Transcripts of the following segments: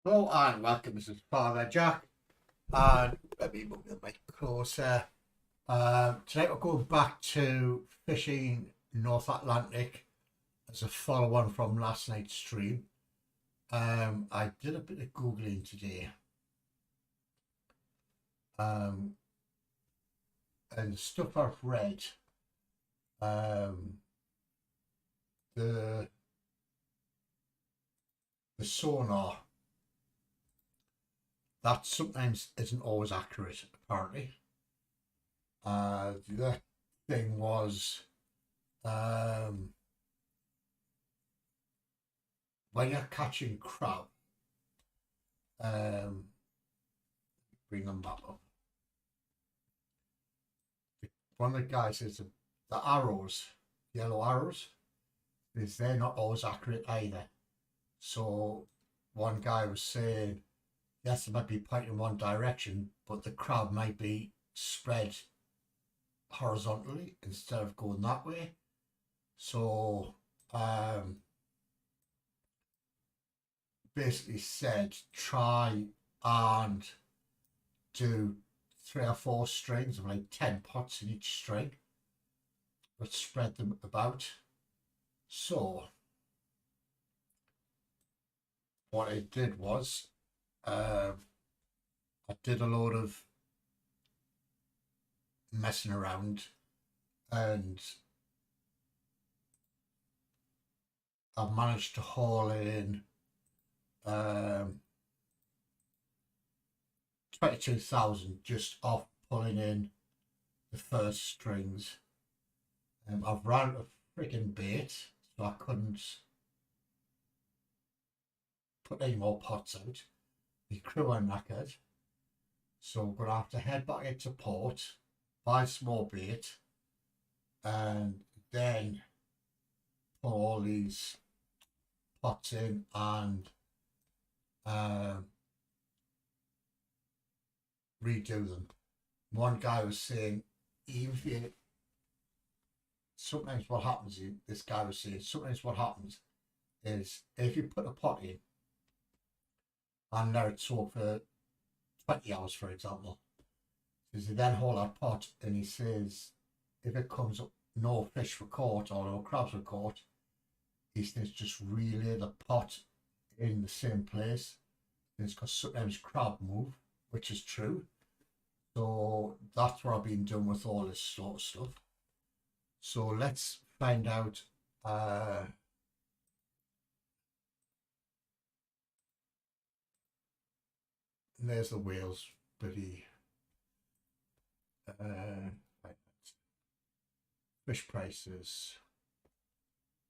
Hello and welcome, this is Father Jack. And let me move the mic closer. Tonight we're going back to fishing North Atlantic as a follow-on from last night's stream. I did a bit of Googling today. And the stuff I've read, um, the sonar, that sometimes isn't always accurate, apparently. The other thing was, when you're catching crab, um, bring them back up. One of the guys says the arrows, yellow arrows, is they're not always accurate either. So one guy was saying, yes, it might be pointing in one direction, but the crab might be spread horizontally instead of going that way. So basically said try and do 3 or 4 strings of like 10 pots in each string, but spread them about. So what I did was I did a load of messing around, and I managed to haul in 22,000 just off pulling in the first strings. I've ran a freaking bait, so I couldn't put any more pots out. The crew are knackered, so we're gonna have to head back into port, buy some more bait, and then put all these pots in and redo them. One guy was saying, even if you, sometimes what happens is, this guy was saying, sometimes what happens is if you put a pot in and let it soak for 20 hours, for example, says you then hold that pot, and he says if it comes up no fish were caught or no crabs were caught, he says just relay the pot in the same place. It's because sometimes crab move, which is true. So that's what I've been doing with all this sort of stuff. So let's find out. There's the whales, buddy. Fish prices.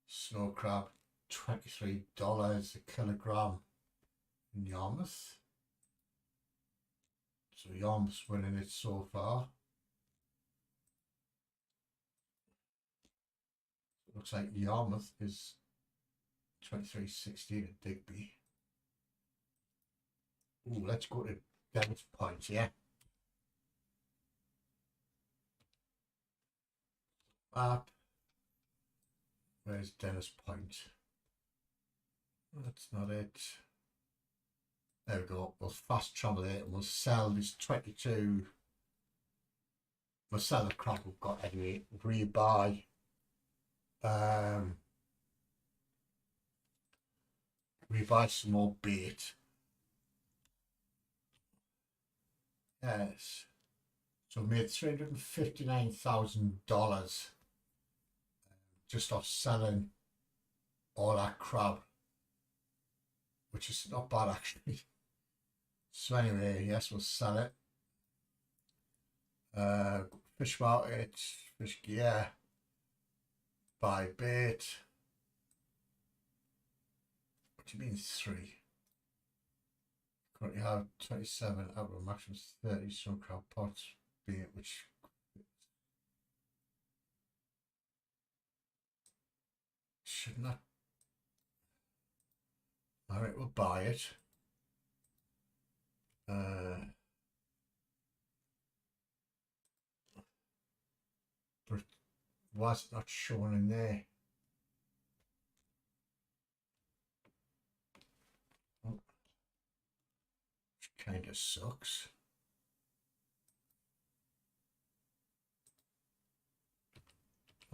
Snow crab, $23 a kilogram in Yarmouth. So Yarmouth's winning it so far. Looks like Yarmouth is 23.16 at Digby. Ooh, let's go to Dennis Point, yeah. Map. Where's Dennis Point? That's not it. There we go. We'll fast travel it and we'll sell this 22. We'll sell the crap we've got anyway. Rebuy. Rebuy some more bait. Yes. So we made $359,000 just off selling all that crab, which is not bad actually. So anyway, yes, we'll sell it. Fish market, fish gear, buy bait. What do you mean 3? Currently have 27 out of a maximum 30 snow crab pots bait, which should not. All right, we'll buy it. But was not shown in there. kind of sucks.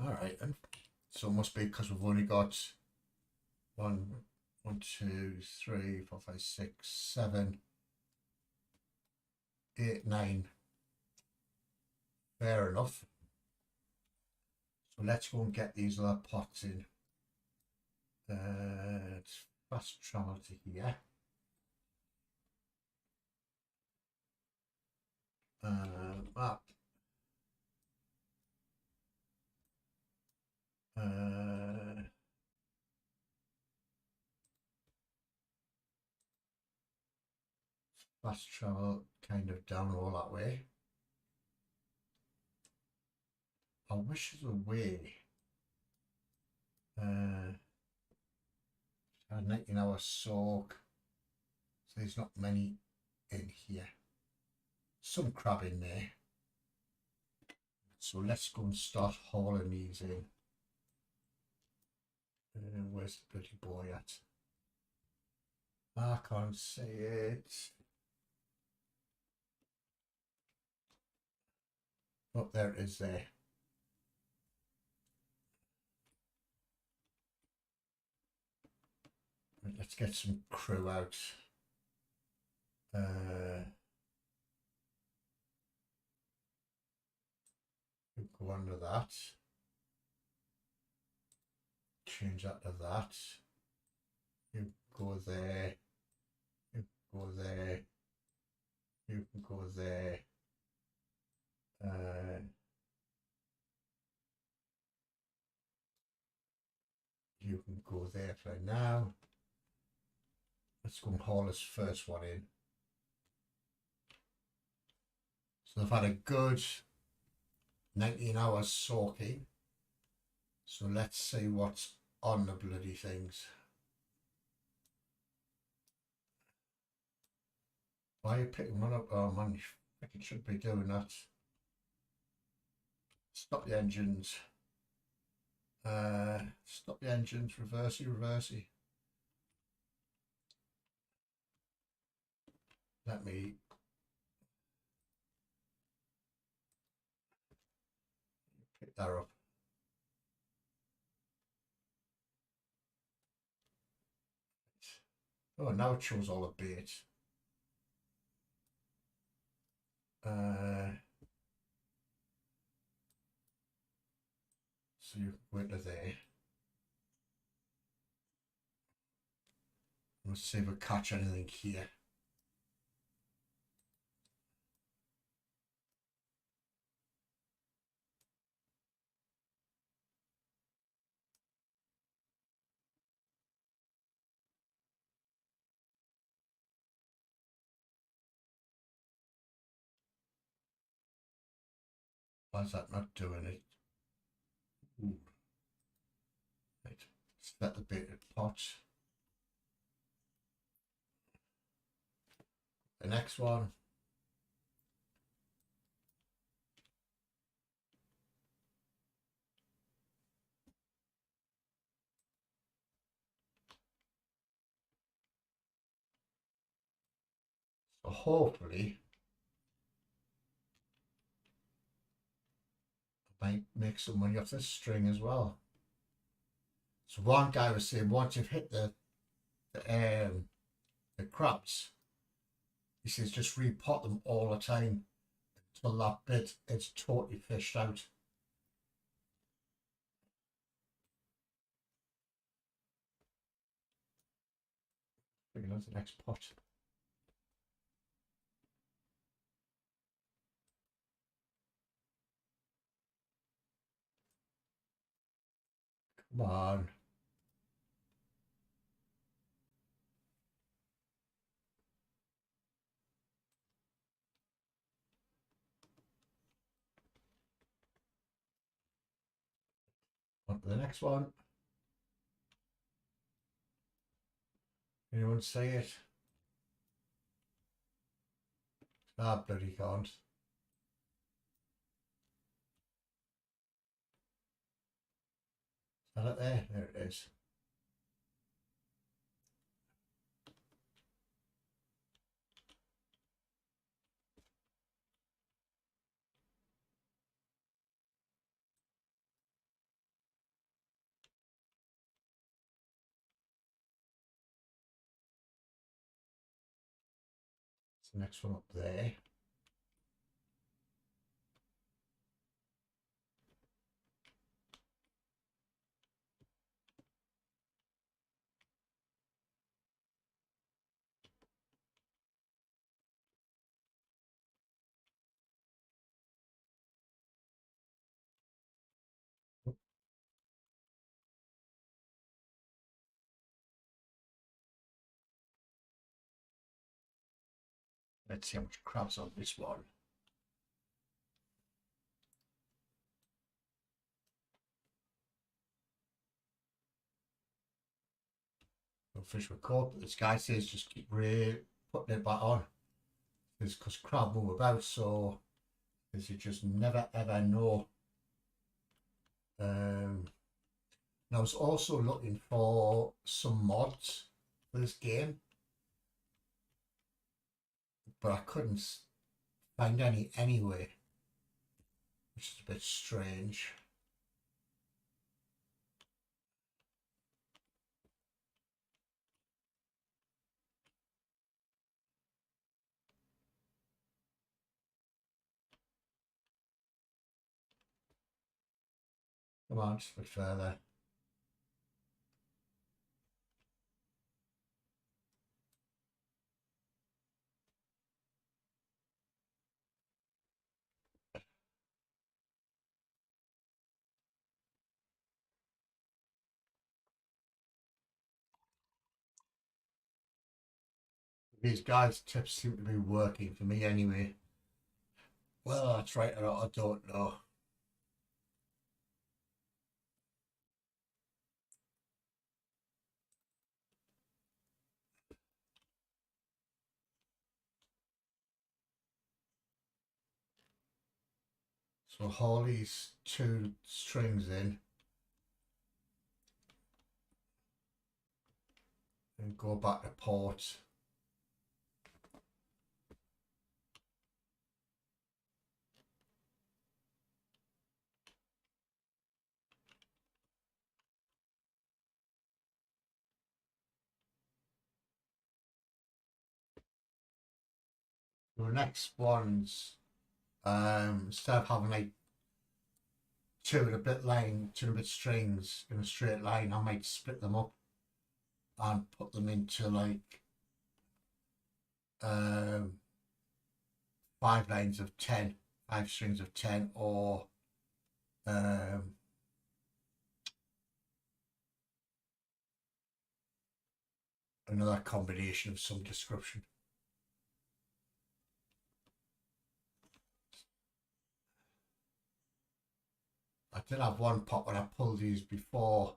All right, then. So it must be because we've only got 1, 2, 3, 4, 5, 6, 7, 8, 9. Fair enough. So let's go and get these other pots in. It's fast travel to here. Map. Fast travel kind of down all that way. I wish there was a way. 19-hour soak. So there's not many in here. Some crab in there. So let's go and start hauling these in. Where's the bloody boy at? I can't see it. Oh, there it is there. Right, let's get some crew out. Go under that. Change that to that. You go there. You go there. You can go there. You can go there for now. Let's go and haul this first one in. So they've had a good 19 hours soaking. So let's see what's on the bloody things. Why are you picking one up? Oh man, you should be doing that. Stop the engines. Stop the engines. Reversey, reversey. Let me pick that up. Oh, now it shows all the bait. So you go into there. Let's see if we catch anything here. Why is that not doing it? Ooh. Right, set the bait at pot. The next one. So hopefully I might make some money off this string as well. So one guy was saying once you've hit the crabs, he says just repot them all the time until that bit is totally fished out. Bring on to the next pot. Come on. On to the next one. Anyone say it? Ah, bloody can't. Is that it there? There it is. Next one up there. Let's see how much crab's on this one. No fish were caught, but this guy says just keep putting it back on. Because crab move about, so as you just never ever know. And I was also looking for some mods for this game, but I couldn't find any anyway, which is a bit strange. Come on, just a bit further. These guys' tips seem to be working for me anyway. Well, that's right, I don't know. So haul these 2 strings in and go back to port. The next ones, instead of having like 2 and a bit line, 2 and a bit strings in a straight line, I might split them up and put them into like 5 lines of 10, 5 strings of 10, or another combination of some description. I did have one pot when I pulled these before.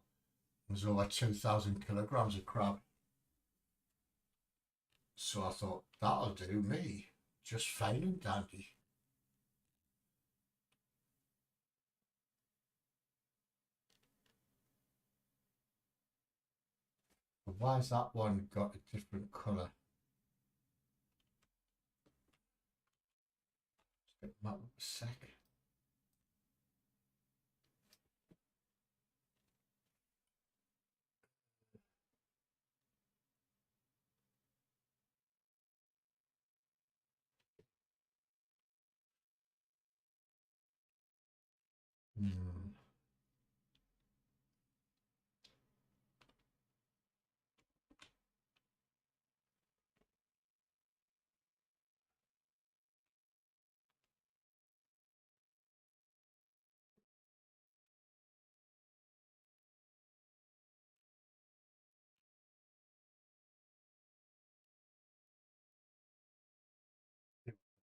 It was over 2,000 kilograms of crab. So I thought, that'll do me just fine and dandy. But why has that one got a different colour? Just get that up a sec.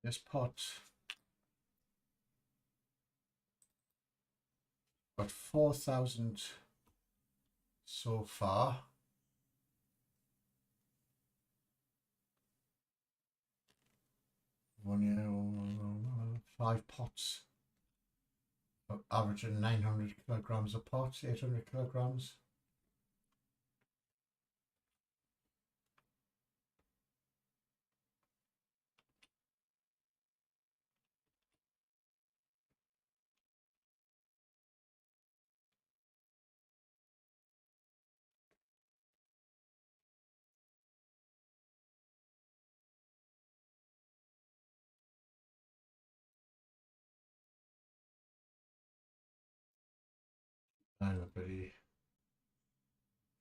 This pot got 4,000 so far. One year, 5 pots, averaging 900 kilograms a pot, 800 kilograms.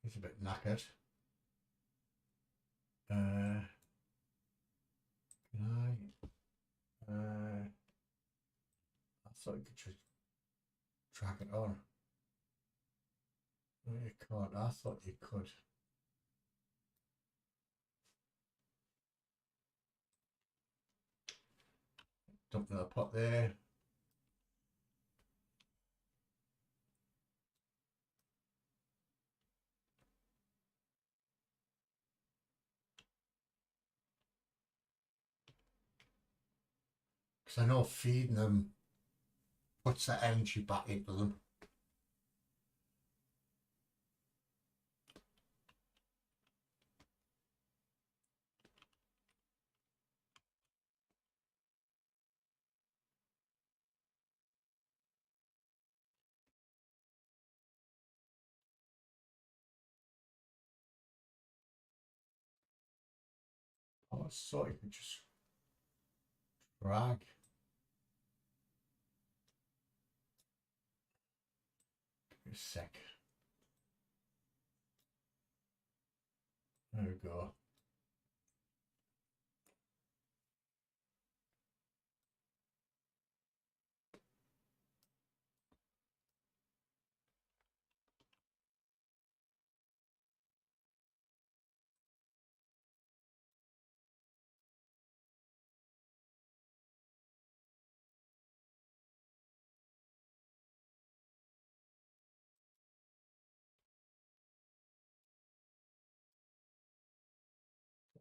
He's a bit knackered. Can I thought you could just drag it on. No, you can't. I thought you could. Dump the pot there. Because I know feeding them puts that energy back into them. Oh, I thought you could just drag. Give me a sec. There we go.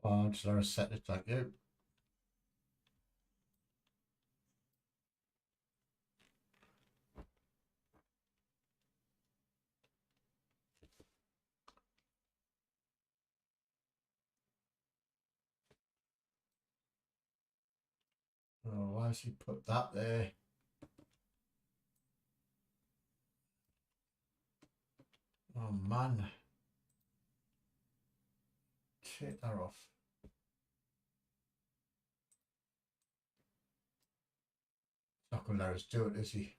Oh, just let her set it like you. Oh, why has he put that there? Oh man. Take that off. He's not going to let us do it, is he?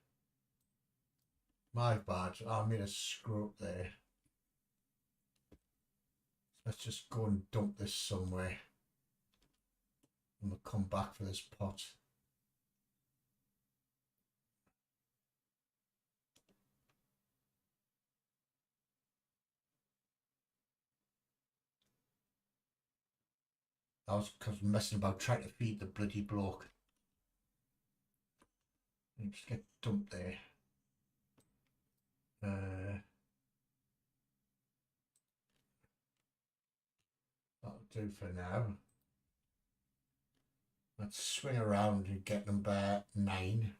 My bad. I made a screw up there. Let's just go and dump this somewhere. And we'll come back for this pot. That was because I'm messing about trying to feed the bloody bloke. And just get dumped there. That'll do for now. Let's swing around and get number 9.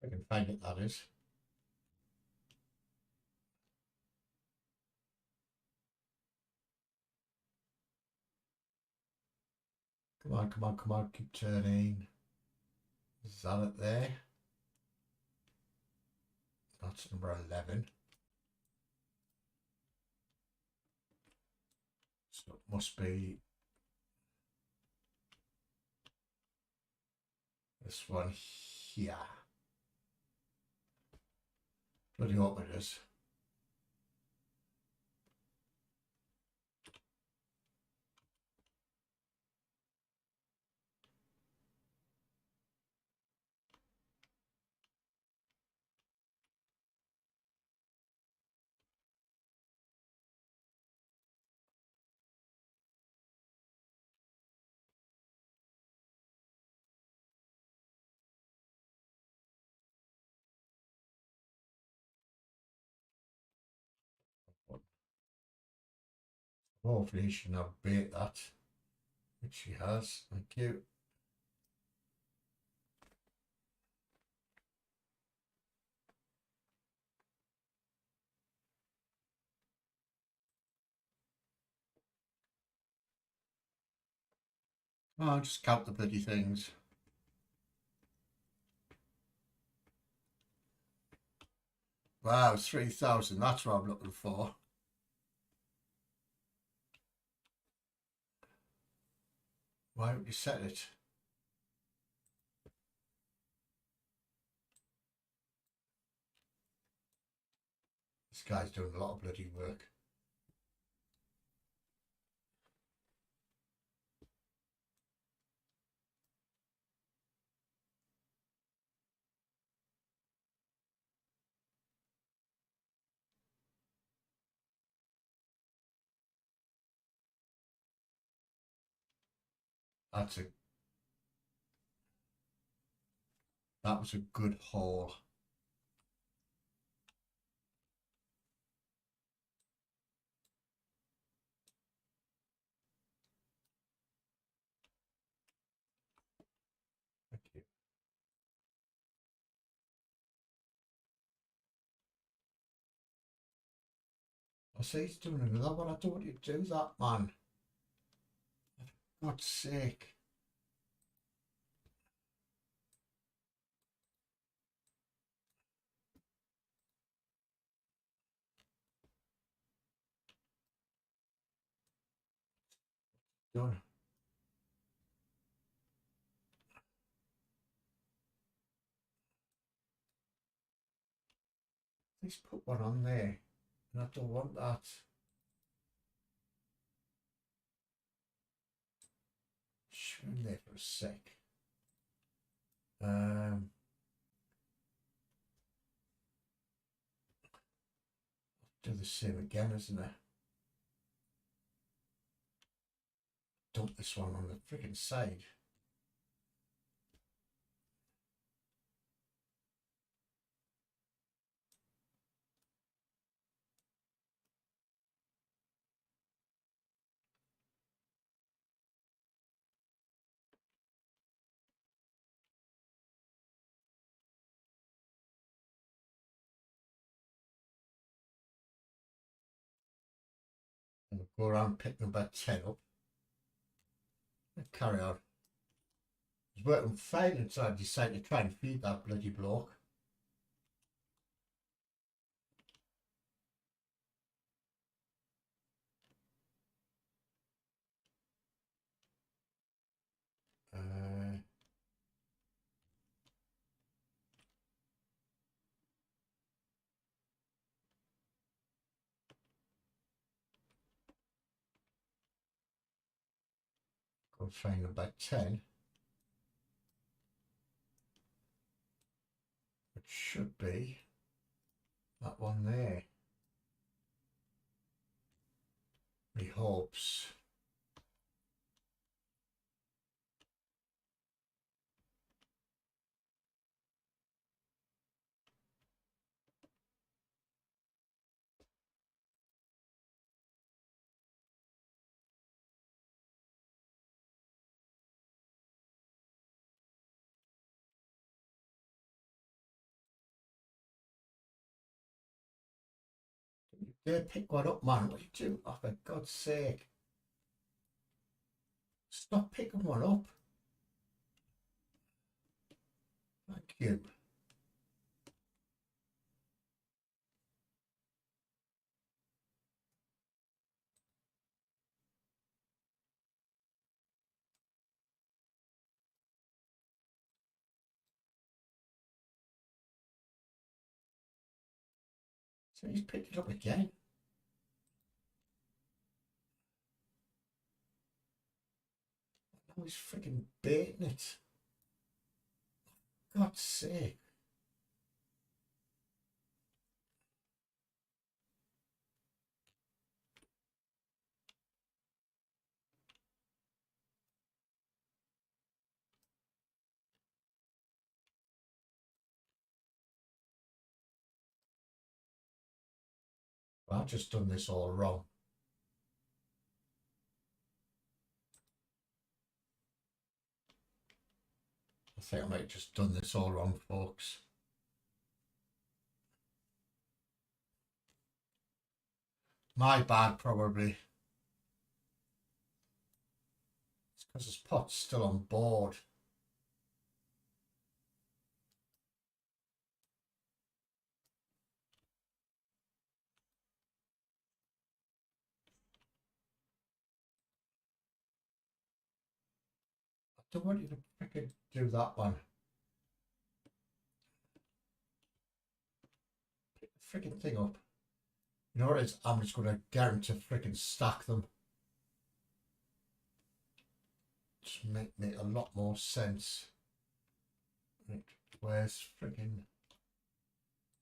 I can find it, that is. Come on, come on, come on, keep turning. Is that it there? That's number 11. So it must be this one here. Bloody hope it is. Hopefully she should not bait that, which she has. Thank you. Oh, just count the bloody things. Wow, 3,000. That's what I'm looking for. Why don't you set it? This guy's doing a lot of bloody work. That was a good haul. Thank you. I say he's doing another one. I don't want you to do that, man. For God's sake. Done. Please put one on there. And I don't want that. Show him there for a sec. Do the same again, isn't it? Dump this one on the freaking side. And we'll go around picking about 10 up. And carry on. It's working fine until I decide to try and feed that bloody bloke. Go find about 10. It should be that one there. Me hopes. Yeah, pick one up, man. What are you doing? Oh, for God's sake. Stop picking one up. Thank you. So he's picked it up again. Now he's freaking baiting it. God's sake. I've just done this all wrong. I think I might have just done this all wrong, folks. My bad, probably. It's because his pot's still on board. don't want you to freaking do that one. Pick the freaking thing up. You know what it is? I'm just going to get him to freaking stack them. Just make a lot more sense. Right, where's freaking...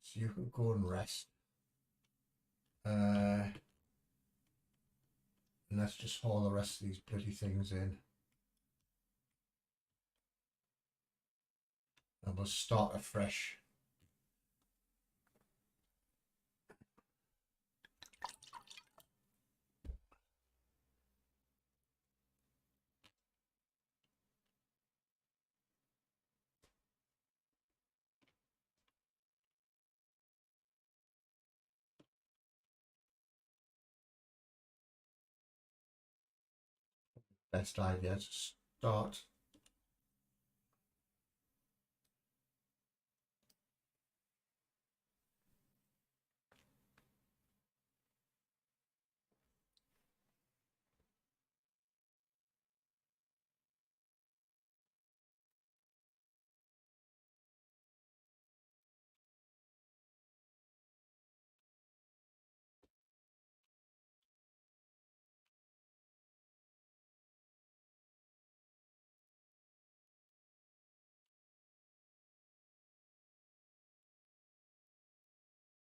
So you can go and rest. And let's just haul the rest of these bloody things in. And we'll start afresh. Best idea to start.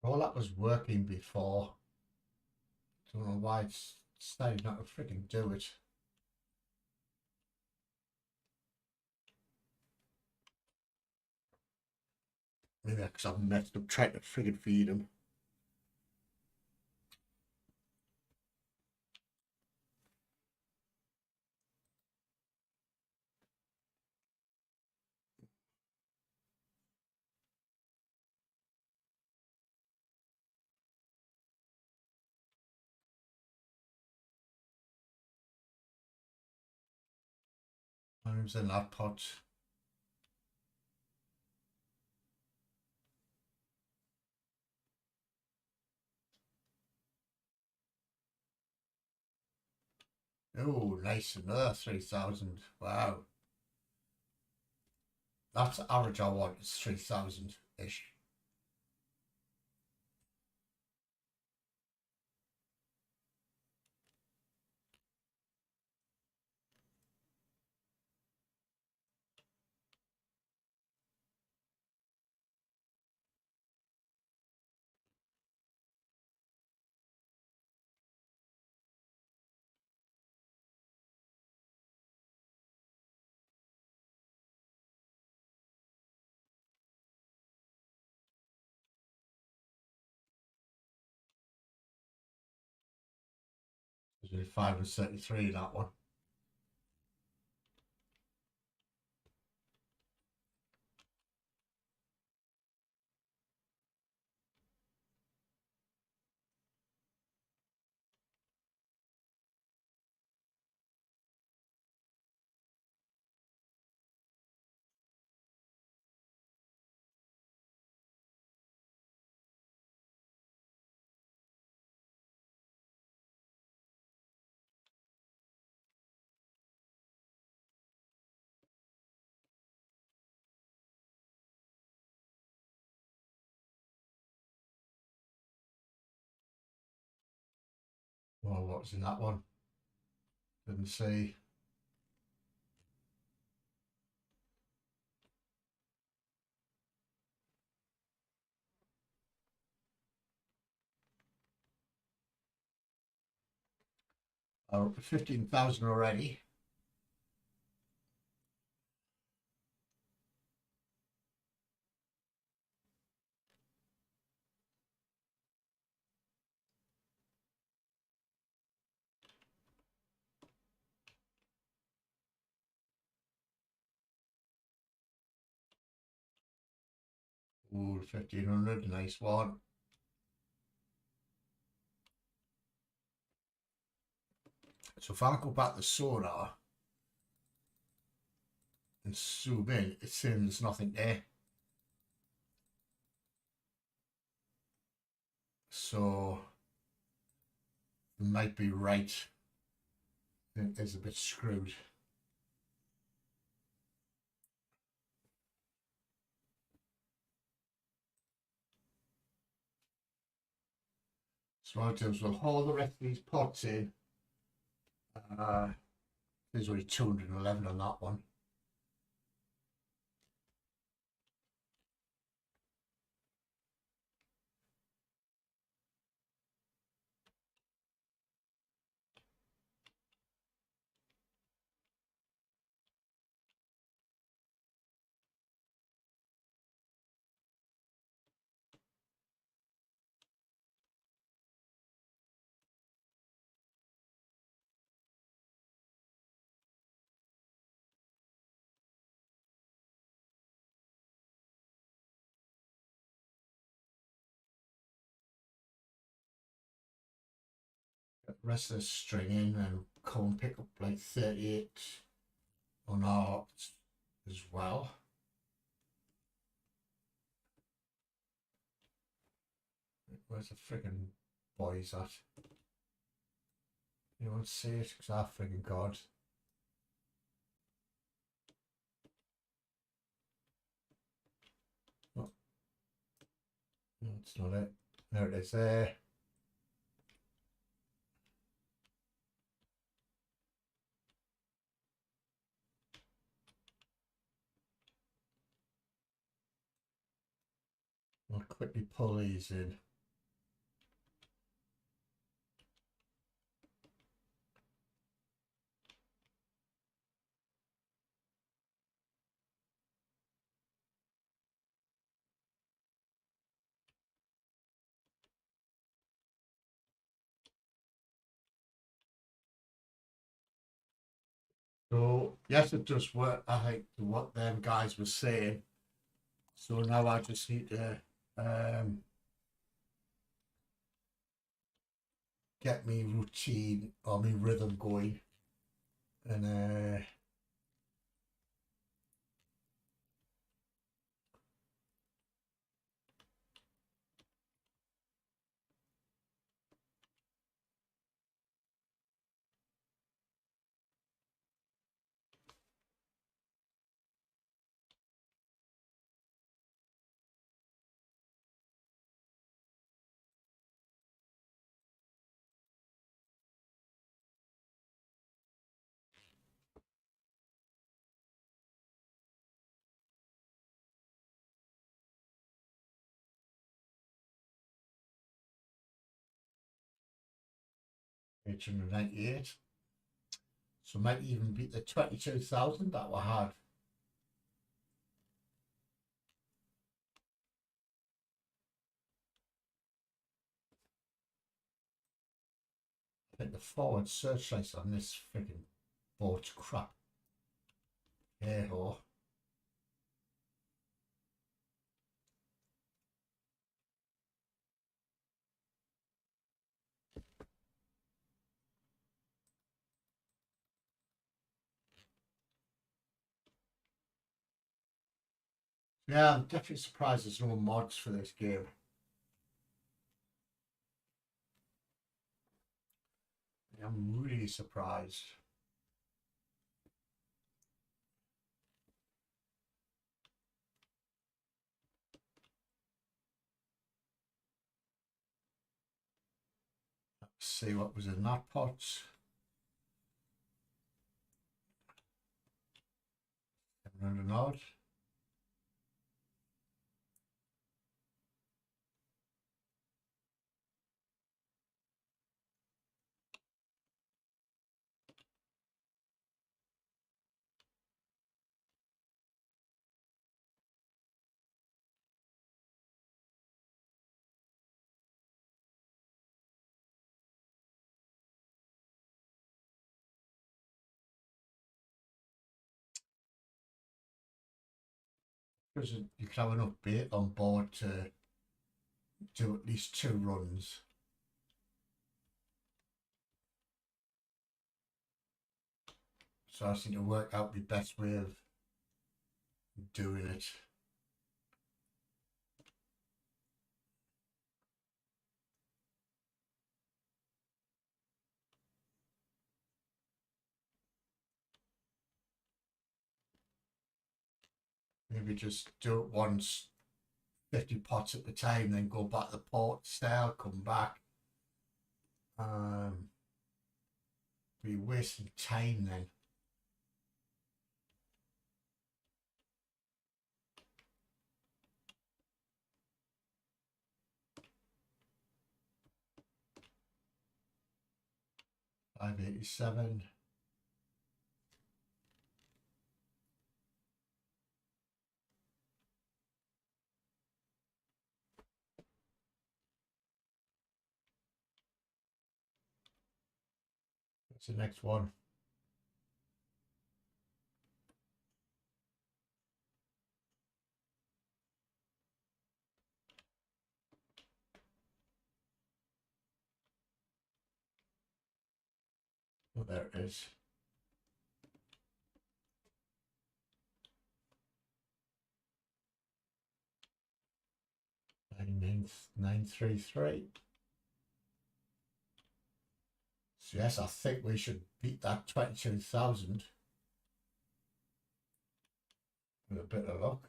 All that was working before. Don't know why it's decided not to freaking do it. Maybe because I've messed up trying to friggin' feed him. I was in that pot. Oh, nice, another 3,000. Wow. That's the average I want, is 3,000-ish. There's 533, that one. Well, what's in that one? Didn't see. Oh, 15,000 already. Ooh, 1,500, nice one. So if I go back to sonar and zoom in, it's saying there's nothing there. So it might be right. It is a bit screwed. So what I'll do is we'll haul the rest of these pots in. There's only 211 on that one. Get the rest of the string in and come and pick up like 38 on our as well. Where's the friggin' boys at? You want to see it? Because I friggin' God. Oh. No, it's not it. There it is there. I'll quickly pull these in. So yes, it does work. I think to what them guys were saying. So now I just need to get me routine or me rhythm going, and $898. So might even beat the 22,000 that we had. I think the forward search race on this freaking boat's crap. Hey ho. Yeah, I'm definitely surprised there's no mods for this game. I'm really surprised. Let's see what was in that pot. 700 odd. Because you can have enough bait on board to do at least 2 runs. So I seem to work out the best way of doing it. Maybe just do it once, 50 pots at the time, then go back to the port style, come back, Be wasting time then. $587. What's the next one? Oh, there it is. 933. So yes, I think we should beat that 22,000 with a bit of luck.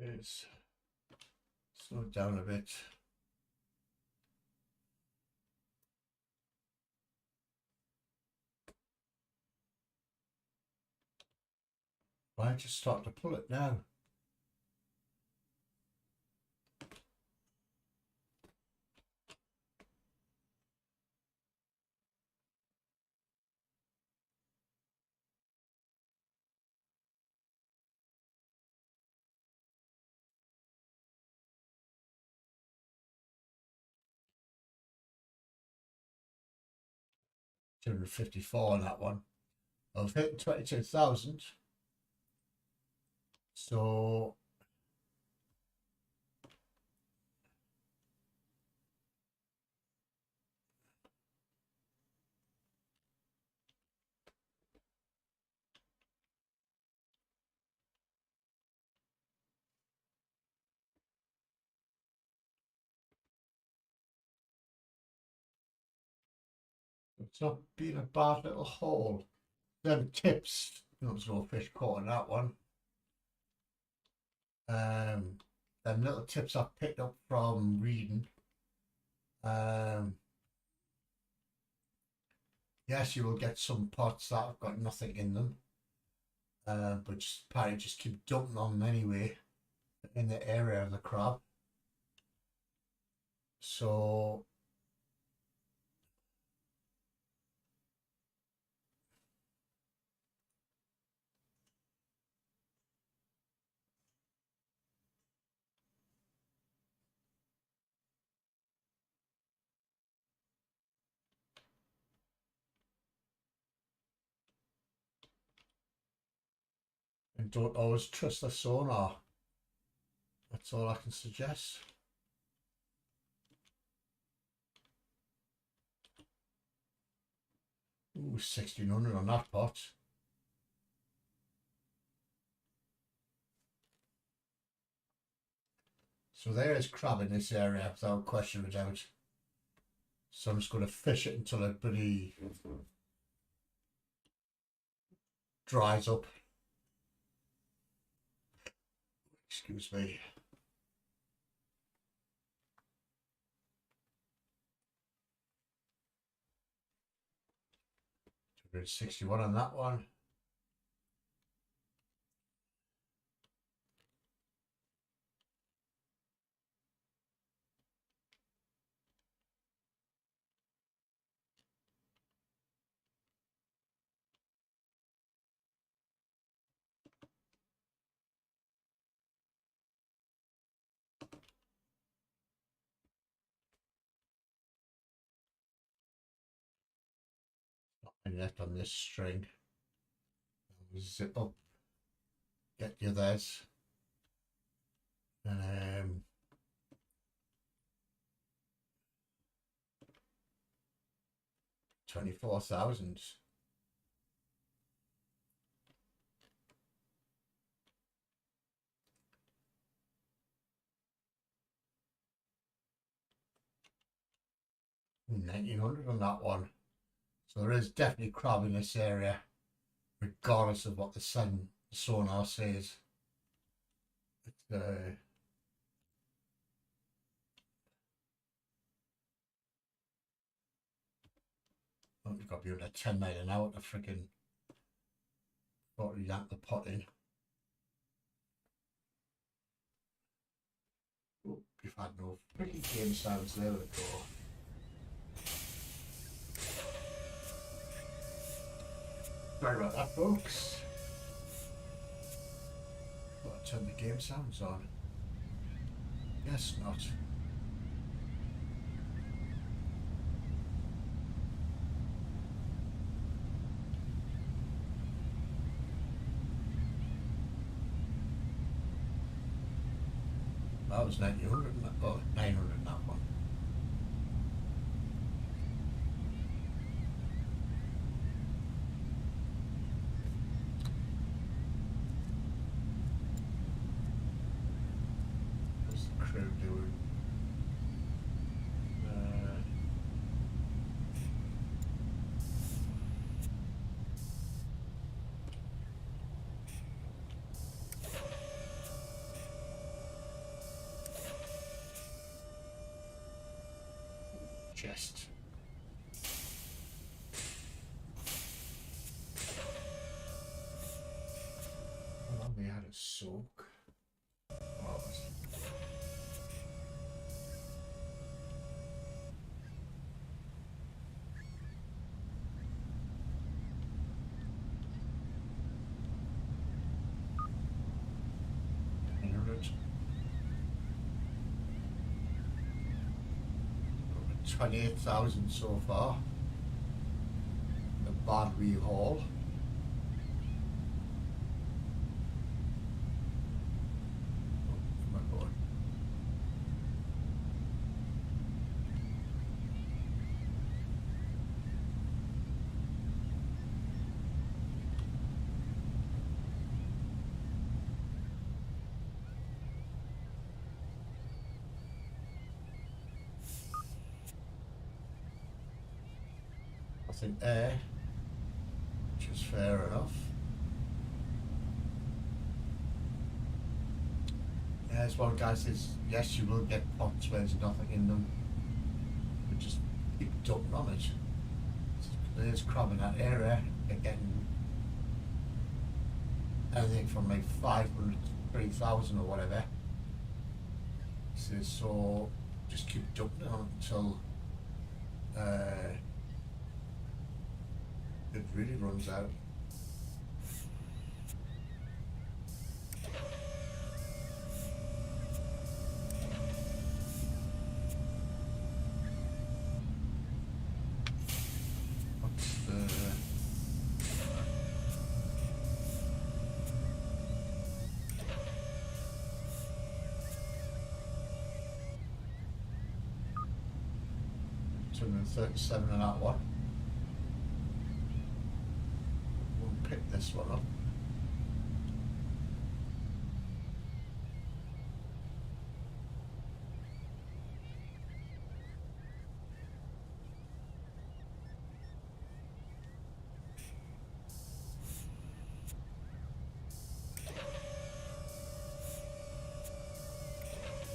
It's slowed down a bit. Why just start to pull it now? $254 on that one. I've hit 22,000. So it's not been a bad little haul. Them tips, there's no fish caught on that one. Them little tips I picked up from reading. Yes, you will get some pots that have got nothing in them, but just apparently just keep dumping on them anyway in the area of the crab. So and don't always trust the sonar. That's all I can suggest. Ooh, 1,600 on that pot. So there is crab in this area without question of doubt. So I'm just going to fish it until it pretty dries up. Excuse me. 261 on that one. And left on this string. Zip up, get the others. 24,000. 1900 on that one. So there is definitely crab in this area, regardless of what the sonar says. It's, oh, you've got to be under 10 mile an hour to freaking yank the pot in. Oh, you've had no pretty game sounds there. We go. Sorry about that, folks. Thought I'd turn the game sounds on. Guess not. That was 900, oh, 900 that one. What's the crew doing? Chest. How long we had a soak? Oh, $100. 28,000 so far. A bad wee haul. Oh my god. I think air, which is fair enough. Yeah, as one guy says, yes, you will get pots where there's nothing in them, but just keep dumping on it. There's crab in that area. They're getting anything from like 500 to 3,000 or whatever. So just keep dumping on until it really runs out. What's the... $237 on that one. We'll pick this one up.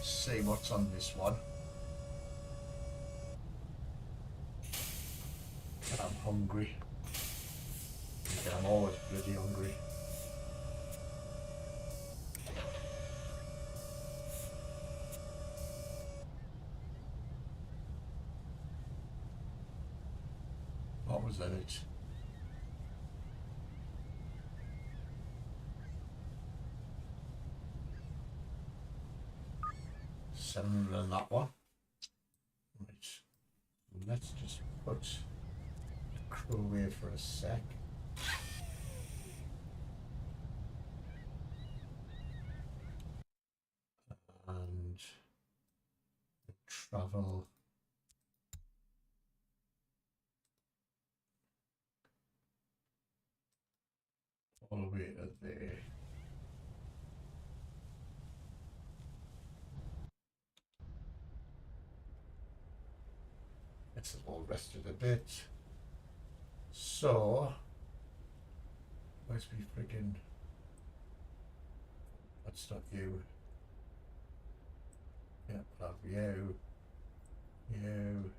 See what's on this one. I'm hungry. I'm always bloody hungry. What was in it? $700 on that one. Right. Let's just put the crew away for a sec. And the travel. All the way to there. That's all rested a bit. So, where's me friggin'? That's not you. Yeah, I'll have you. You.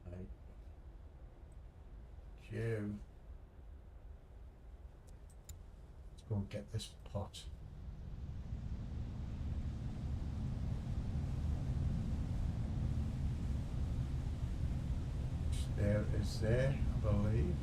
Right. You. Let's go and get this pot. There is there, I believe.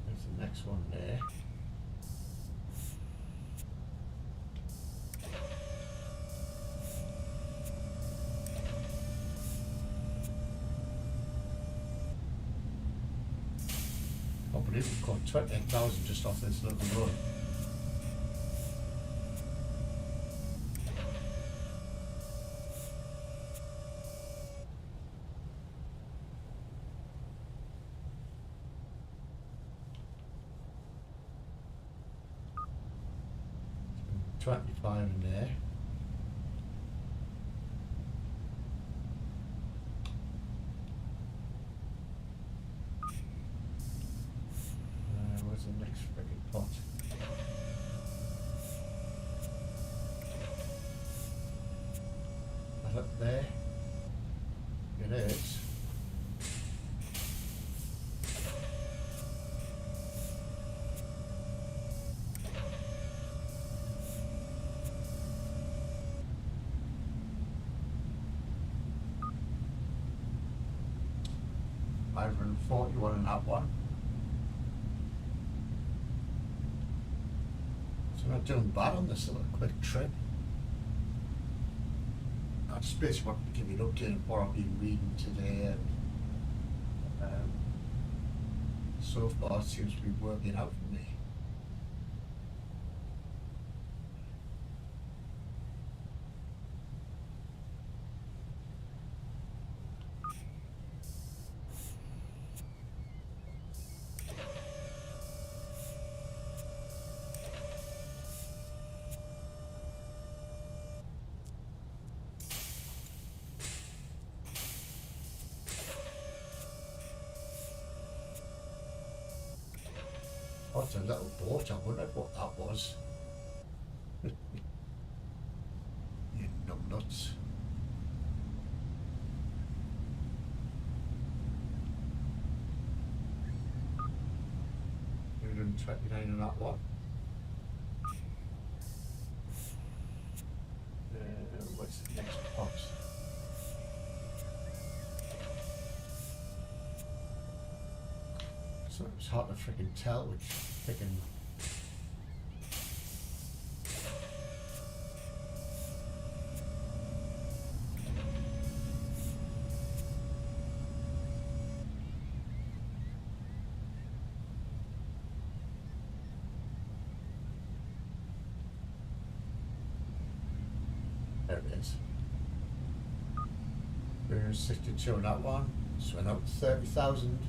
There's the next one there. I believe we've got 28,000 just off this little run. It's been 25 in there. Where's the next friggin' pot? That up there? It is. $541 in that one. So we're not doing bad on this little quick trip. I just basically want to give you an update of what I've been reading today, and so far it seems to be working out for me. Oh, it's a little boat. I wondered what that was. You numbnuts. $129 in that one. What's the next box? So it's hard to freaking tell which freaking. There it is. 362 on that one. So went up to 30,000.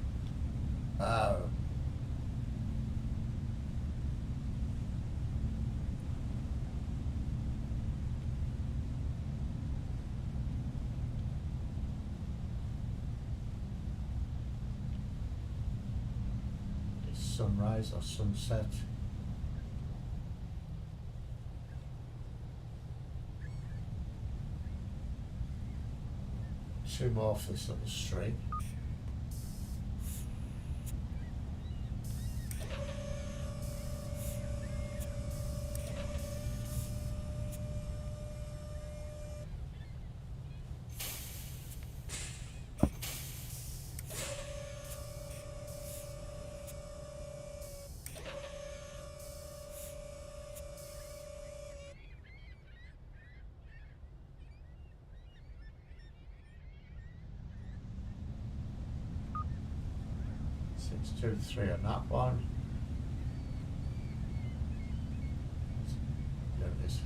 Sunrise or sunset. Two more off this little string. 623 on that one. There it is.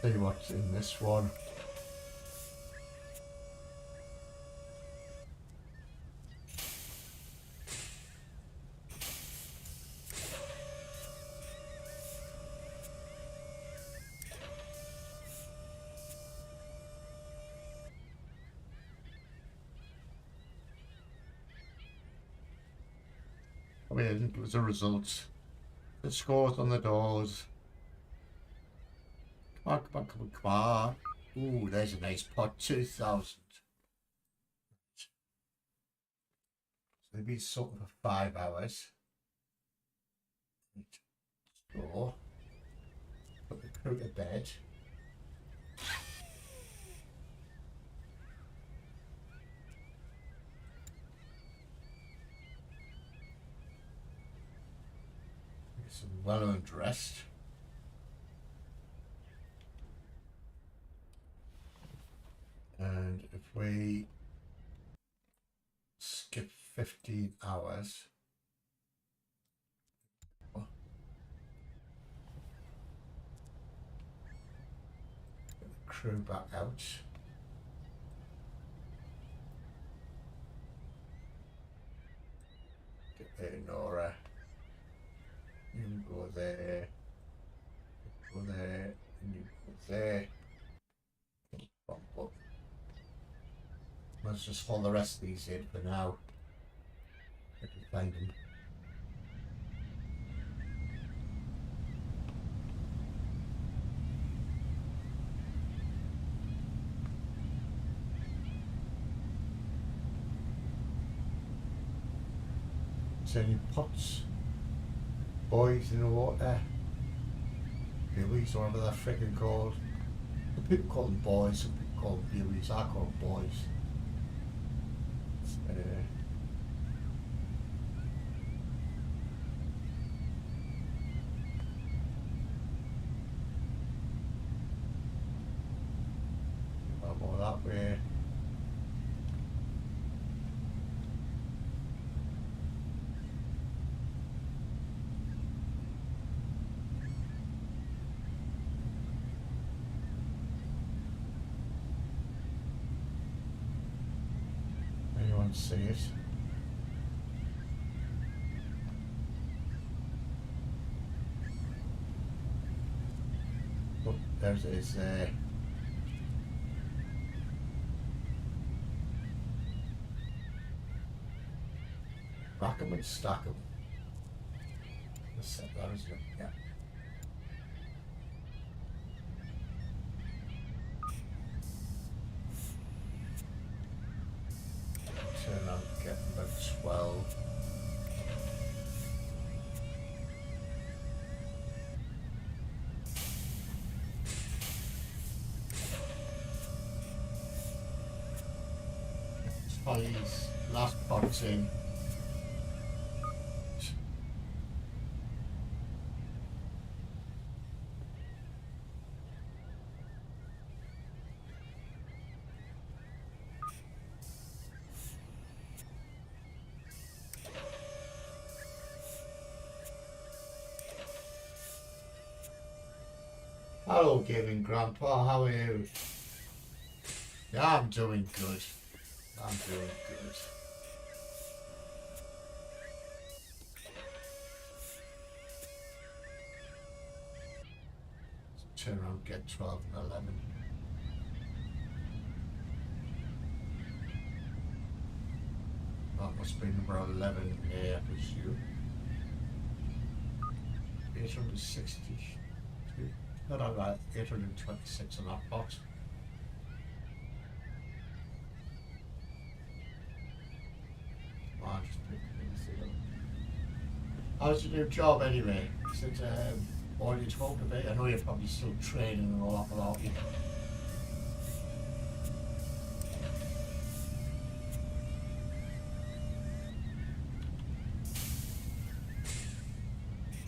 See what's in this one. I mean, I think it was the results. The scores on the doors. Come on, come on, come on, come on. Ooh, there's a nice pot, 2,000. So they've been something for 5 hours. So, put the crew to bed. Get some well earned rest. And if we skip 15 hours, get the crew back out. Get there, Nora. You go there. You go there. And you go there. Bump up. Let's just follow the rest of these in for now. I can find them. Is there any pots? Boys in the water? Billies, or whatever they're freaking called. Some people call them boys, some people call them billies. I call them boys. More that way. Anyone see it? Oh, there's it is there. Rack them and stack them. Let's set that, isn't it? Yeah. Turn on, get about 12. Please, last box in. Hello, Gavin Grandpa, how are you? Yeah, I'm doing good. I'm doing good. So turn around, get 12 and 11. That must be number 11 there, I presume. 862. Not on that, 826 on that box. How's your new job anyway? Is it all you talk about? I know you're probably still training and all that without you.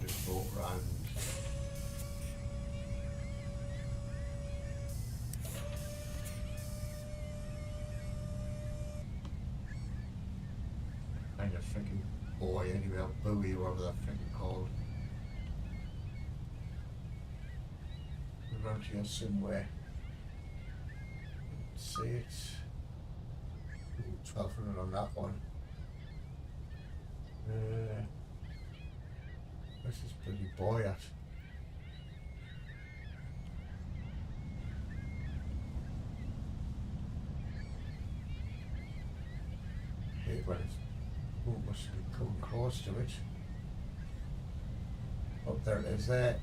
Just walk around. Kind of freaking boy anyway, or buoy, whatever that freaking called. Around here somewhere. See it. 1200 on that one. Where's this bloody boy at? Hey, well, it must be coming close to it. Oh, there it is there.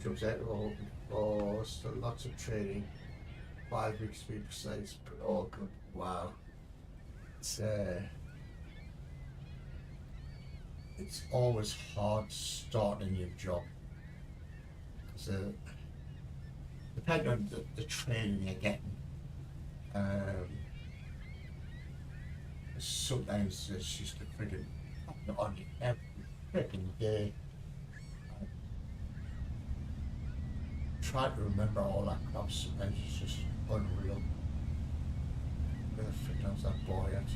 Jumps out of all. Oh, still lots of training. 5 weeks to be precise, but all good. Wow. It's always hard starting a new job. Because depending on the training you're getting, sometimes it's just a friggin' on you every freaking day. Try to remember all that crap, sometimes it's just unreal. Where the frick knows that boy at?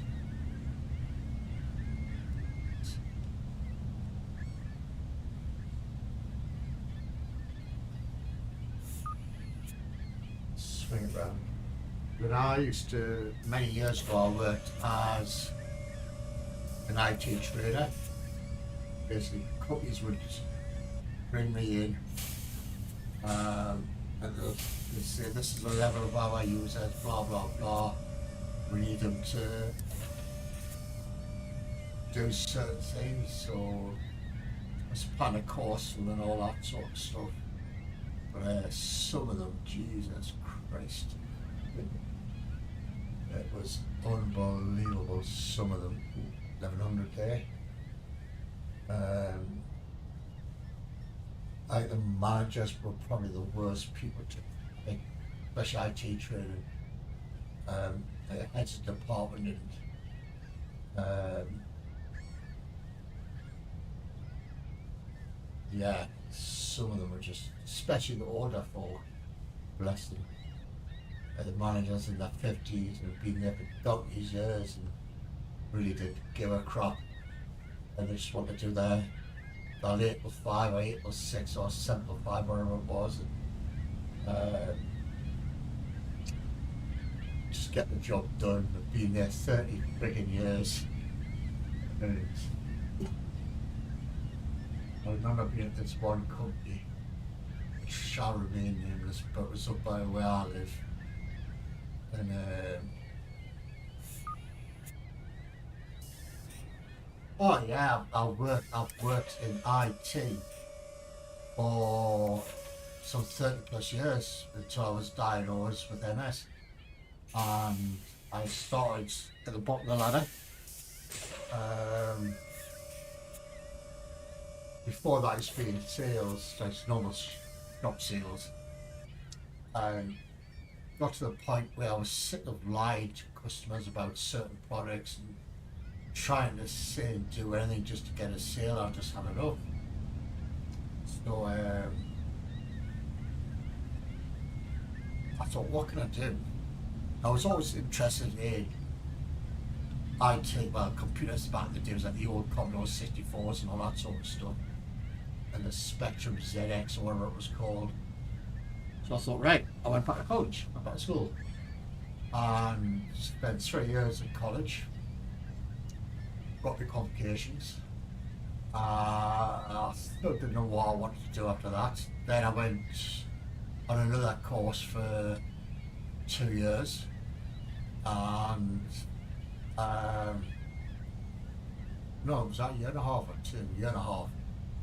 Swing it round. When I used to, many years ago, I worked as an IT trader. Basically, companies would bring me in. And they say this is the level of our users, blah blah blah. We need them to do certain things, so I plan a course for them and all that sort of stuff. But some of them, Jesus Christ, it was unbelievable. Some of them, 1100 there. I think the managers were probably the worst people to pick, especially IT training. The heads of department and yeah, some of them were just, especially the older folk, bless them. The managers in their 50s and have been there for donkey's years and really did give a crap, and they just want to do their 8 till 5 or 8 till 6 or 7 till 5, whatever it was, and just get the job done. I've been there 30 friggin' years. And I remember being at this one company, which shall remain nameless, but it was up by where I live. And oh yeah, I've worked in IT for some 30 plus years until I was diagnosed with MS. And I started at the bottom of the ladder. Before that I used to be in sales, like normal shop sales. And got to the point where I was sick of lying to customers about certain products and trying to say and do anything just to get a sale. I just had enough. So I thought, what can I do? I was always interested in IT, well, computers back in the days, like the old Commodore 64s and all that sort of stuff, and the Spectrum ZX or whatever it was called. So I thought, right, I went back to college, went back to school, and spent 3 years at college. Got the qualifications. I still didn't know what I wanted to do after that. Then I went on another course for 2 years, and no, it was that year and a half or two, year and a half.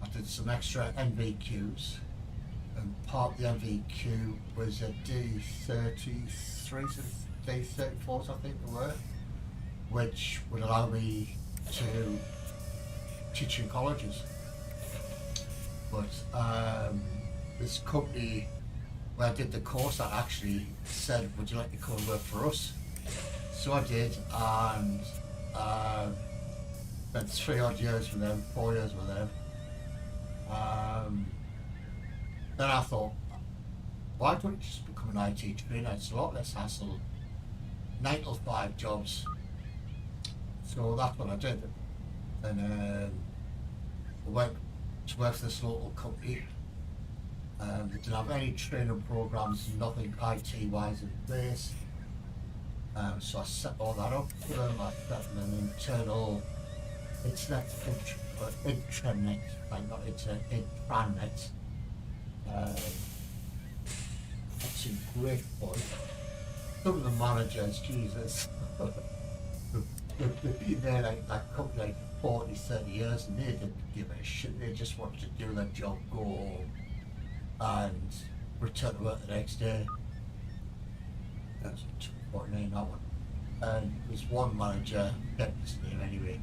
I did some extra NVQs, and part of the NVQ was a D33s and D34s, I think they were. which would allow me to teach in colleges. But this company where I did the course that actually said, would you like to come and work for us? So I did, and spent 3 odd years with them, 4 years with them. Then I thought, why don't you just become an IT trainer? It's a lot less hassle. 9 to 5 jobs. So that's what I did. And I went to work for this local company. They didn't have any training programs, nothing IT wise in place. So I set all that up for them. I set them an internal intranet, like not internet, intranet. That's a great fun. Some of the managers, Jesus, they've been there like company like 40, 30 years, and they didn't give a shit. They just wanted to do their job, go home, and return to work the next day. That's 249, that one. And there's one manager, get his name anyway.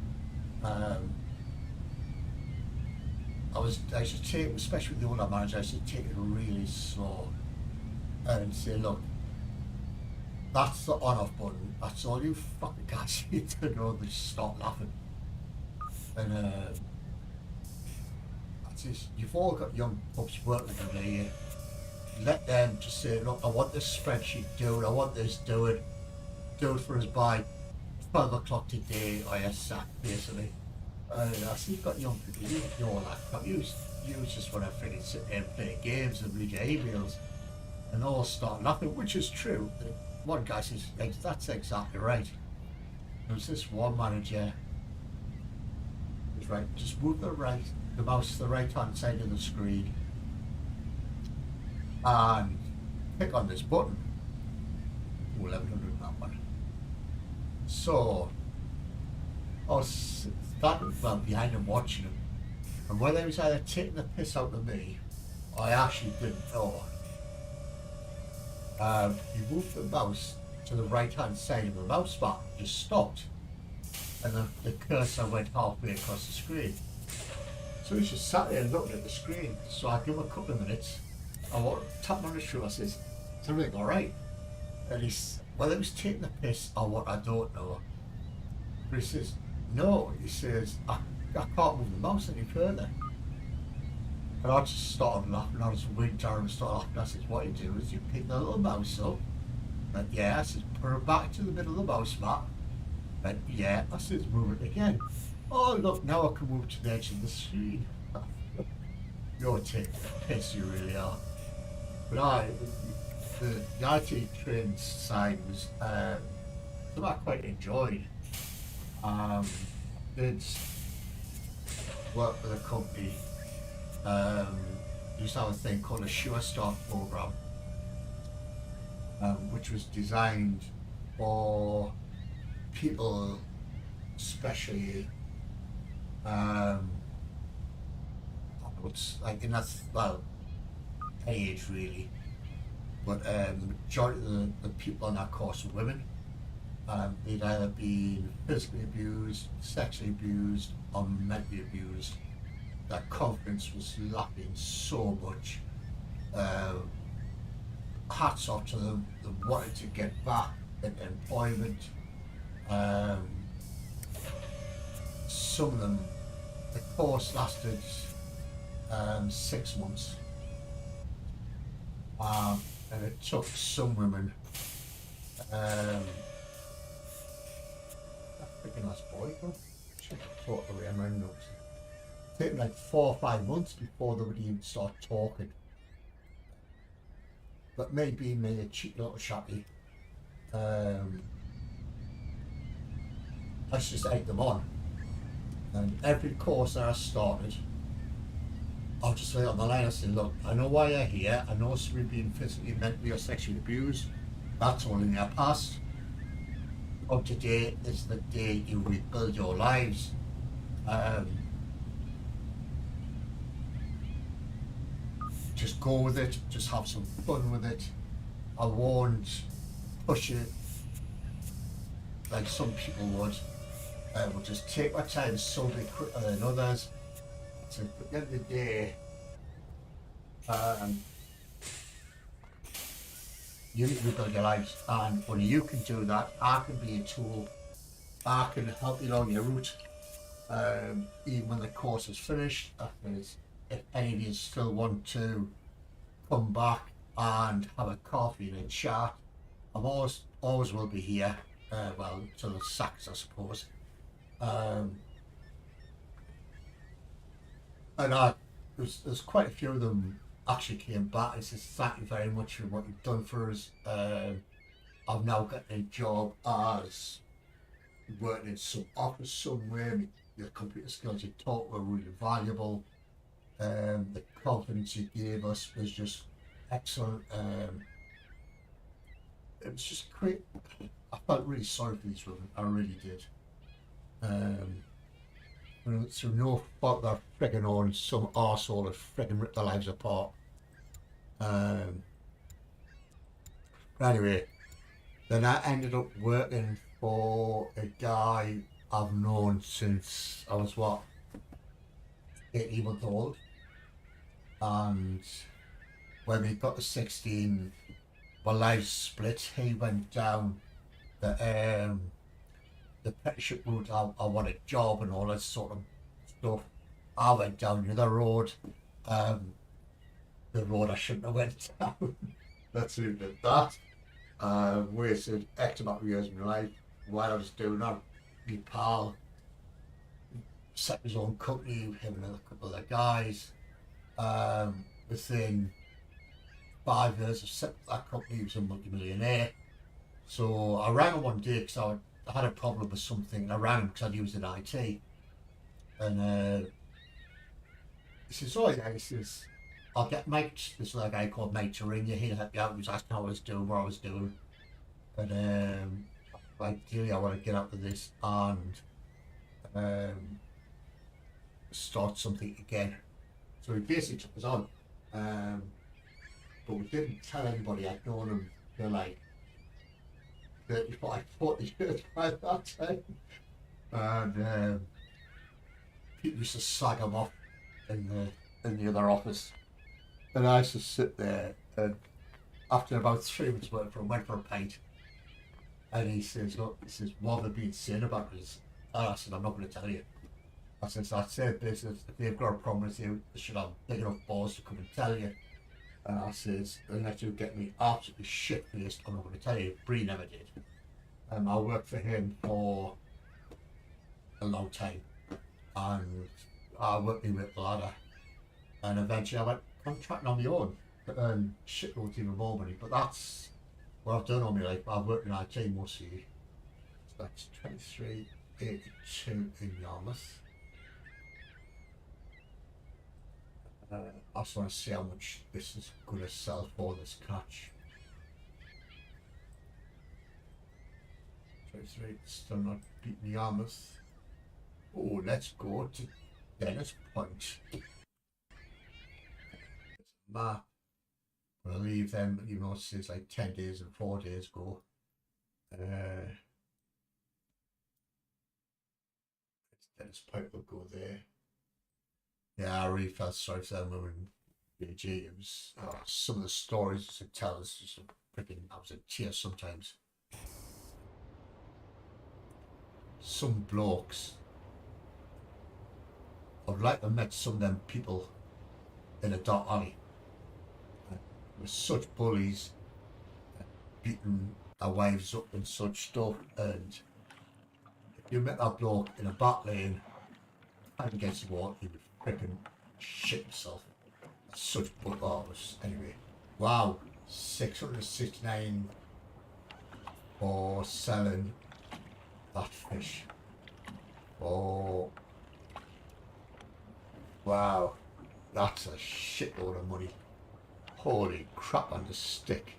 I used to take, especially with the older manager, I used to take it really slow and say, look, that's the on-off button. That's all you fucking guys need to know. They just stop laughing. And that's it. You've all got young pups working with them there. Let them just say, look, I want this spreadsheet doing, I want this doing. Do it for us by 12 o'clock today, or you're sacked, basically. I see you've got young people, you know all that crap. You just want to freaking sit there and play games and read your emails, and all start laughing, which is true. One guy says, that's exactly right. There was this one manager who was right, just move the mouse to the right hand side of the screen and click on this button. 1100 that one. So I was standing behind him watching him, and whether he was either taking the piss out of me, I actually didn't know. He moved the mouse to the right hand side of the mouse bar, just stopped, and the cursor went halfway across the screen. So he just sat there looking at the screen. So I give him a couple of minutes. I tapped on his shoulder. I says, "Is everything all right?" And he's, whether he was taking the piss or what, I don't know. But he says, no, he says, I can't move the mouse any further. And I just started laughing. I just winked at him and started laughing. I says, what you do is you pick the little mouse up. And yeah, I says, put it back to the middle of the mouse mat. And yeah, I says, move it again. Oh, look, now I can move to the edge of the screen. You're taking the piss, you really are. But the IT training side was something I quite enjoyed. Did work with a company. Used to have a thing called a Sure Start program, which was designed for people, especially like in that, well, any age really. But the majority of the people on that course were women. They'd either been physically abused, sexually abused, or mentally abused. Their confidence was lacking so much. Hats off to them. They wanted to get back into employment. Some of them, the course lasted 6 months. And it took some women, I think that's boy, should have taught the way I'm running notes. It took like 4 or 5 months before they would even start talking. But maybe me a cheeky little shatty. I just egg them on. And every course that I started, I'll just lay it on the line and say, look, I know why you're here. I know some of you being physically, mentally or sexually abused. That's all in your past. Up to date is the day you rebuild your lives. Just go with it. Just have some fun with it. I won't push it like some people would. We'll just take our time, solve it quicker than others. So at the end of the day, you need to rebuild your lives, and when you can do that, I can be a tool. I can help you along your route, even when the course is finished. If any of you still want to come back and have a coffee and a chat, I'm always will be here. Well, till the sacks, I suppose. And there's quite a few of them actually came back and said thank you very much for what you've done for us. I've now got a job as working in some office somewhere. The computer skills you taught were really valuable. The confidence you gave us was just excellent. It was just great. I felt really sorry for these women. I really did. Through no fault they're frigging on, some arsehole has frigging ripped their lives apart. But anyway, then I ended up working for a guy I've known since I was 18 months old, and when we got to 16, my lives split. He went down the apprenticeship route. I want a job and all that sort of stuff. I went down the other road, the road I shouldn't have went down. Let's leave it at that. Wasted X amount of years of my life while I was doing that. My pal set his own company, him and a couple of other guys. Within 5 years of setting that company, he was a multi-millionaire. So I rang him one day because I had a problem with something. I rang him because I'd used an IT. And he says, oh yeah, he says, I'll get Mike, this other guy called Mike to ring you. He'll help you out. He was asking how I was doing, what I was doing. And ideally I want to get out of this and start something again. So he basically took us on. But we didn't tell anybody. I'd known him for like 35, 40 years by that time. And people used to slag him off in the other office. And I used to sit there, and after about 3 weeks working for him, went for a pint. And he says, look, what have they been saying about this? And I said, I'm not going to tell you. I said, that's their business. If they've got a problem with you, they should have big enough balls to come and tell you. And I says, unless you get me absolutely shit-faced, I'm not going to tell you. Bree never did. I worked for him for a long time. And I worked my way up the ladder. And eventually I went contracting on my own to earn shitloads even more money. But that's what I've done all my life. I've worked in IT mostly. So that's 23.82 in Yarmouth. I just want to see how much this is going to sell for, this catch. 23, still not beating Yarmouth. Oh, let's go to Dennis Point. There's a map. I'm going to leave them, even though it says like 10 days and 4 days ago. Dennis Point will go there. Yeah, I really felt sorry for them women. BG, it was some of the stories to tell us just freaking, I was in tears sometimes. Some blokes, I'd like to have met some of them people in a dark alley. With such bullies, beating our wives up and such stuff. And if you met that bloke in a back lane, and against the wall, he would freaking shit himself. Such bulldogs. Anyway, wow, 669 for selling that fish. Oh, wow, that's a shitload of money. Holy crap on the stick.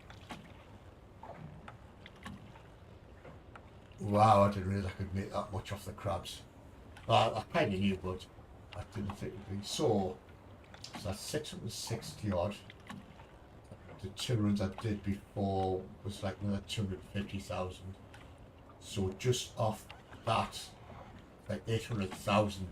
Wow, I didn't realise I could make that much off the crabs. Well, I kind of knew, but I didn't think it would be. So that's 660 odd. The 2 runs I did before was like another 250,000. So just off that, like 800,000.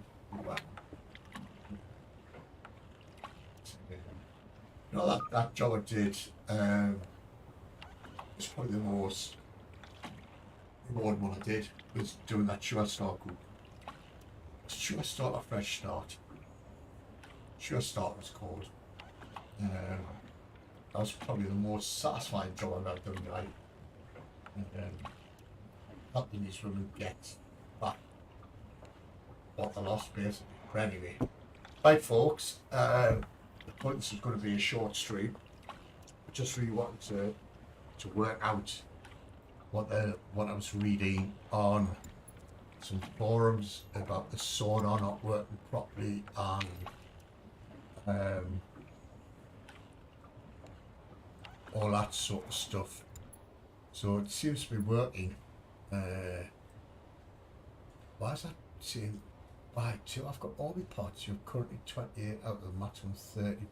You know, that job I did was probably the most rewarding one I did, was doing that Sure Start group. Sure Start or Fresh Start? Sure Start was called. That was probably the most satisfying job I've ever done in my life. Helping these women get back what they lost, basically. But anyway, right, folks, the point this is going to be a short stream. I just really wanted to work out what I was reading on some forums about the sonar not working properly and all that sort of stuff. So it seems to be working. Why is that saying buy two? I've got all the pots. You're currently 28 out of the maximum 30.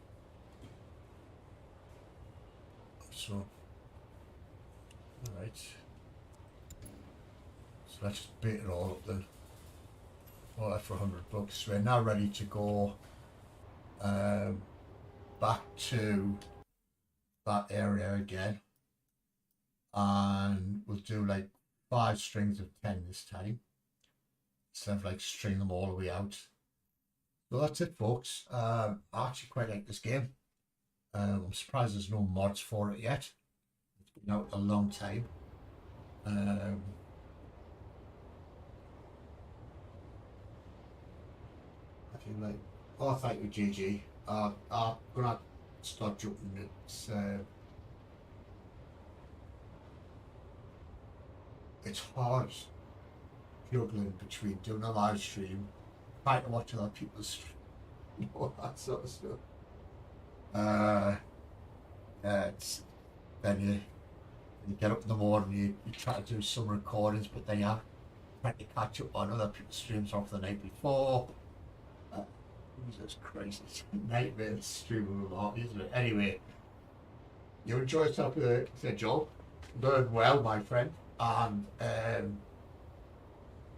So, alright. So let's just bait it all up then. All that for $100. We're now ready to go back to that area again. And we'll do like 5 strings of 10 this time, instead of like string them all the way out. So that's it, folks. I actually quite like this game. I'm surprised there's no mods for it yet. It's been out a long time. I feel like, oh, thank you, GG. I'm gonna start jumping. It's hard juggling between doing a live stream, trying to watch other people's stream, all that sort of stuff. Then you get up in the morning, you try to do some recordings, but then you have trying to catch up on other people's streams off the night before. Jesus Christ, it's a nightmare streaming a lot, isn't it? Anyway, you enjoy yourself with the job. Learn well, my friend. And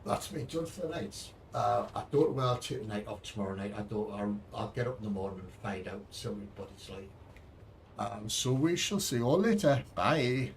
that's me done for the night. I don't know whether I'll take the night off tomorrow night. I'll get up in the morning and find out, see what it's like. So we shall see you all later. Bye.